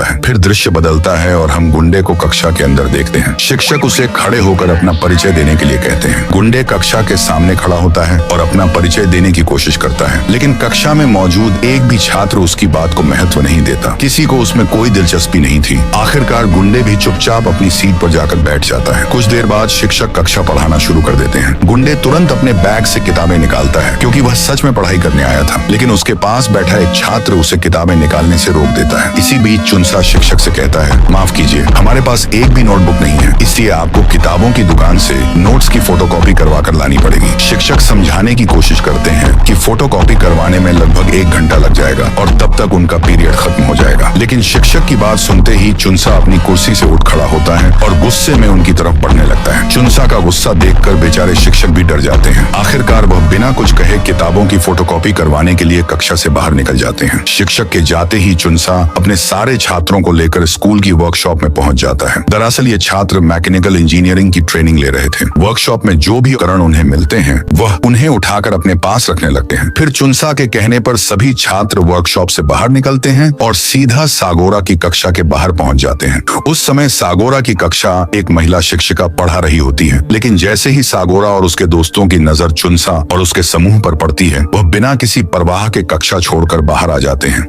है। फिर दृश्य बदलता है और हम गुंडे को कक्षा के अंदर देखते हैं। शिक्षक उसे खड़े होकर अपना परिचय देने के लिए कहते हैं। गुंडे कक्षा के सामने खड़ा होता है और अपना परिचय देने की कोशिश करता है, लेकिन कक्षा में मौजूद एक भी छात्र उसकी बात को महत्व नहीं देता। किसी को उसमें कोई दिलचस्पी नहीं थी। आखिरकार गुंडे भी चुपचाप अपनी सीट पर जाकर बैठ जाता है। कुछ देर बाद शिक्षक कक्षा पढ़ाना शुरू कर देते हैं। गुंडे तुरंत अपने बैग से किताबें निकालता है, क्योंकि वह सच में पढ़ाई करने आया था। लेकिन उसके पास बैठा एक छात्र उसे किताबें निकालने से रोक देता है। इसी बीच चुनसा शिक्षक से कहता है, माफ कीजिए, हमारे पास एक भी नोटबुक नहीं है, इसलिए आपको किताबों की दुकान से नोट्स की फोटोकॉपी करवा कर लानी पड़ेगी। शिक्षक समझाने की कोशिश करते हैं कि फोटोकॉपी करवाने में लगभग 1 घंटा लग जाएगा और तब तक उनका पीरियड खत्म हो जाएगा। लेकिन शिक्षक की बात सुनते ही चुनसा अपनी कुर्सी से उठ खड़ा होता है और गुस्से में उनकी तरफ बढ़ने लगता है। चुनसा का गुस्सा देखकर बेचारे शिक्षक भी डर जाते हैं। आखिरकार वह बिना कुछ कहे किताबों की फोटोकॉपी करवाने के लिए कक्षा से बाहर निकल जाते हैं। शिक्षक के जाते ही चुनसा अपने सारे छात्रों को लेकर स्कूल की वर्कशॉप में पहुंच जाता है। दरअसल ये छात्र मैकेनिकल इंजीनियरिंग की ट्रेनिंग ले रहे थे। वर्कशॉप में जो भी उपकरण उन्हें मिलते हैं वह उन्हें उठाकर अपने पास रखने लगते हैं। फिर चुनसा के कहने पर सभी छात्र वर्कशॉप से बाहर निकलते हैं और सीधा सागोरा की कक्षा के बाहर पहुंच जाते हैं। उस समय सागोरा की कक्षा एक महिला शिक्षिका पढ़ा रही होती है, लेकिन जैसे ही सागोरा और उसके दोस्तों की नजर चुनसा और उसके समूह पर पड़ती है, वह बिना किसी परवाह के कक्षा छोड़कर बाहर आ जाते हैं।